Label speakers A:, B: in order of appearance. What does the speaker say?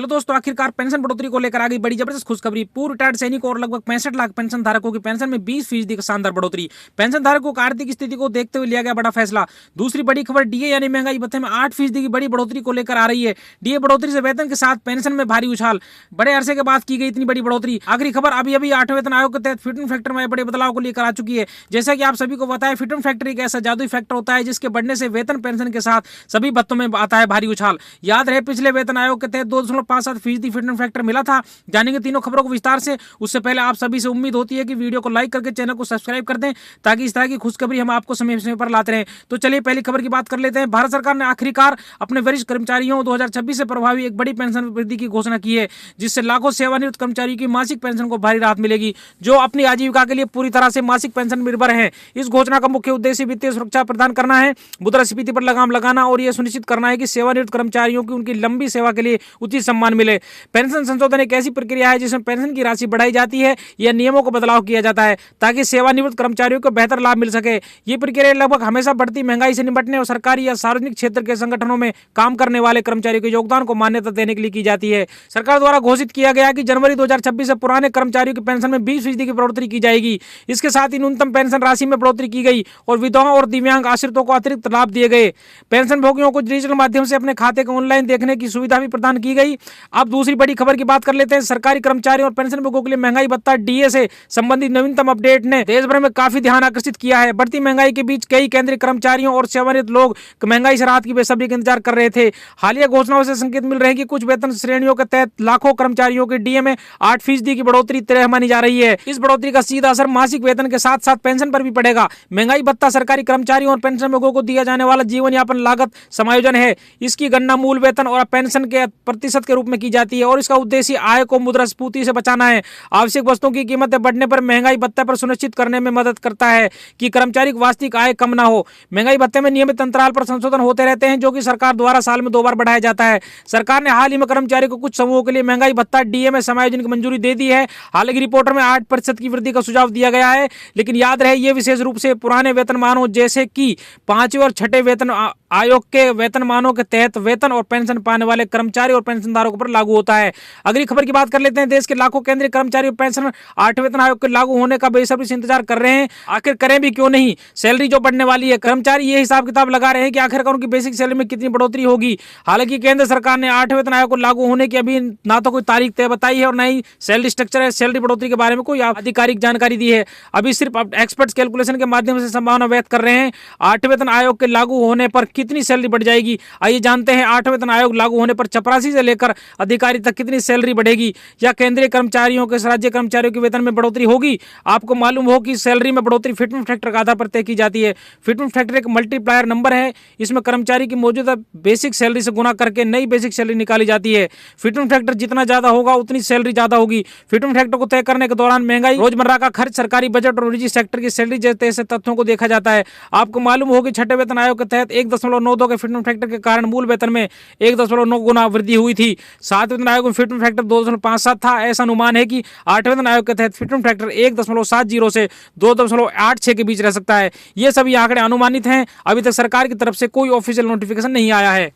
A: दोस्तों, आखिरकार पेंशन बढ़ोतरी को लेकर आ गई बड़ी जबरदस्त खुशखबरी। पूर्व रिटायर्ड सैनिकों और लगभग 65 लाख पेंशन धारकों की पेंशन में 20% की शानदार बढ़ोतरी। पेंशन धारकों की आर्थिक स्थिति को देखते हुए लिया गया बड़ा फैसला। दूसरी बड़ी खबर डीए यानी महंगाई भत्ते में 8% की बड़ी बढ़ोतरी को लेकर आ रही है। डीए बढ़ोतरी से वेतन के साथ पेंशन में भारी उछाल। बड़े अरसे के बाद की गई इतनी बड़ी बढ़ोतरी। आखिरी खबर अभी 8वें वेतन आयोग के तहत फिटमेंट फैक्टर में बड़े बदलाव को लेकर आ चुकी है। जैसा कि आप सभी को पता है, फिटमेंट फैक्टर एक ऐसा जादुई फैक्टर होता है जिसके बढ़ने से वेतन पेंशन के साथ सभी भत्तों में आता है भारी उछाल। याद रहे, पिछले वेतन आयोग के तहत 2.57% फिटमेंट फैक्टर मिला था। जानेंगे तीनों खबरों को विस्तार से। उससे पहले आप सभी से उम्मीद होती है कि वीडियो को लाइक करके चैनल को सब्सक्राइब कर दें, ताकि इस तरह की खुशखबरी हम आपको समय समय पर लाते रहें। तो चलिए पहली खबर की बात कर लेते हैं। भारत सरकार ने आखिरकार अपने वरिष्ठ कर्मचारियों 2026 से प्रभावी एक बड़ी पेंशन वृद्धि की घोषणा की है, जिससे लाखों सेवानिवृत्त कर्मचारियों की मासिक पेंशन को भारी राहत मिलेगी, जो अपनी आजीविका के लिए पूरी तरह से मासिक पेंशन निर्भर है। इस घोषणा का मुख्य उद्देश्य वित्तीय सुरक्षा प्रदान करना है, मुद्रास्फीति पर लगाम लगाना और यह सुनिश्चित करना है कि सेवानिवृत्त कर्मचारियों की उनकी लंबी सेवा के लिए उचित सम्मान मिले। पेंशन संशोधन एक ऐसी प्रक्रिया है जिसमें पेंशन की राशि बढ़ाई जाती है या नियमों को बदलाव किया जाता है ताकि सेवानिवृत्त कर्मचारियों को बेहतर लाभ मिल सके। ये प्रक्रिया लगभग हमेशा बढ़ती महंगाई से निपटने और सरकारी या सार्वजनिक क्षेत्र के संगठनों में काम करने वाले कर्मचारियों के योगदान को मान्यता देने के लिए की जाती है। सरकार द्वारा घोषित किया गया कि जनवरी 2026 से पुराने कर्मचारियों की पेंशन में 20% की बढ़ोतरी की जाएगी। इसके साथ ही न्यूनतम पेंशन राशि में बढ़ोतरी की गई और विधवाओं और दिव्यांग आश्रितों को अतिरिक्त लाभ दिए गए। पेंशन भोगियों को डिजिटल माध्यम से अपने खाते को ऑनलाइन देखने की सुविधा भी प्रदान की गई। अब दूसरी बड़ी खबर की बात कर लेते हैं। सरकारी कर्मचारियों और पेंशन भोगियों के लिए महंगाई भत्ता डीए से संबंधित नवीनतम अपडेट ने देश भर में काफी ध्यान आकर्षित किया है। बढ़ती महंगाई के बीच कई केंद्रीय कर्मचारियों और सेवानिवृत्त लोग महंगाई से राहत की बेसब्री का इंतजार कर रहे थे। हालिया घोषणाओं से संकेत मिल रहे हैं कि कुछ वेतन श्रेणियों के तहत लाखों कर्मचारियों के डीए में 8% की बढ़ोतरी तय मानी जा रही है। इस बढ़ोतरी का सीधा असर मासिक वेतन के साथ साथ पेंशन पर भी पड़ेगा। महंगाई भत्ता सरकारी कर्मचारियों और पेंशन भोगियों को दिया जाने वाला जीवन यापन लागत समायोजन है। इसकी गणना मूल वेतन और पेंशन के प्रतिशत के रूप में की जाती है और इसका उद्देश्य आय को मुद्रास्फीति से बचाना है। आवश्यक वस्तुओं की कीमतें बढ़ने पर महंगाई भत्ता पर सुनिश्चित करने में मदद करता है कि कर्मचारी की वास्तविक आय कम ना हो। महंगाई भत्ते में नियमित अंतराल पर संशोधन होते रहते हैं, जो कि सरकार द्वारा साल में 2 बार बढ़ाया जाता है। सरकार ने हाल ही में कर्मचारियों को कुछ समूहों के लिए महंगाई भत्ता डीए में समायोजन की मंजूरी दे दी है। हालांकि रिपोर्ट में 8% की वृद्धि का सुझाव दिया गया है, लेकिन याद रहे ये विशेष रूप से पुराने वेतनमानों जैसे कि 5वें और 6ठे वेतन आयोग के वेतनमानों के तहत वेतन और पेंशन पाने वाले कर्मचारी और पेंशनधारकों पर लागू होता है। अगली खबर की बात कर लेते हैं। देश के लाखों केंद्रीय कर्मचारी और पेंशन 8वें वेतन आयोग के लागू होने का बेसब्री से इंतजार कर रहे हैं। आखिर करें भी क्यों नहीं, सैलरी जो बढ़ने वाली है, कर्मचारी ये हिसाब किताब लगा रहे हैं कि आखिरकार उनकी बेसिक सैलरी में कितनी बढ़ोतरी होगी। हालांकि केंद्र सरकार ने 8वें वेतन आयोग को लागू होने की अभी ना तो कोई तारीख तय बताई है और ना ही सैलरी स्ट्रक्चर है, सैलरी बढ़ोतरी के बारे में कोई आधिकारिक जानकारी दी है। अभी सिर्फ एक्सपर्ट्स कैलकुलेशन के माध्यम से संभावना व्यक्त कर रहे हैं। 8वें वेतन आयोग के लागू होने पर कितनी सैलरी बढ़ जाएगी, आइए जानते हैं। 8वें वेतन आयोग लागू होने पर चपरासी से लेकर अधिकारी तक कितनी सैलरी बढ़ेगी, या केंद्रीय कर्मचारियों के राज्य कर्मचारियों के वेतन में बढ़ोतरी होगी। आपको मालूम हो कि सैलरी में बढ़ोतरी फिटमेंट फैक्टर के आधार पर तय की जाती है। फिटमेंट फैक्टर एक मल्टीप्लायर नंबर है। इसमें कर्मचारी की मौजूदा बेसिक सैलरी से गुना करके नई बेसिक सैलरी निकाली जाती है। फिटमेंट फैक्टर जितना ज्यादा होगा उतनी सैलरी ज्यादा होगी। फिटमेंट फैक्टर को तय करने के दौरान महंगाई, रोजमर्रा का खर्च, सरकारी बजट और निजी सेक्टर की सैलरी जैसे तथ्यों को देखा जाता है। आपको मालूम हो कि 6ठे वेतन आयोग के तहत 1.92 के फिटमेंट फैक्टर के कारण मूल वेतन में 1.9 गुना वृद्धि हुई थी। 7वें वेतन आयोग में फिटमेंट फैक्टर 2.57 था। ऐसा अनुमान है कि 8वें वेतन आयोग के तहत फिटमेंट फैक्टर 1.70 से 2.86 के बीच रह सकता है। ये सभी आंकड़े अनुमानित हैं। अभी तक सरकार की तरफ से कोई ऑफिशियल नोटिफिकेशन नहीं आया है।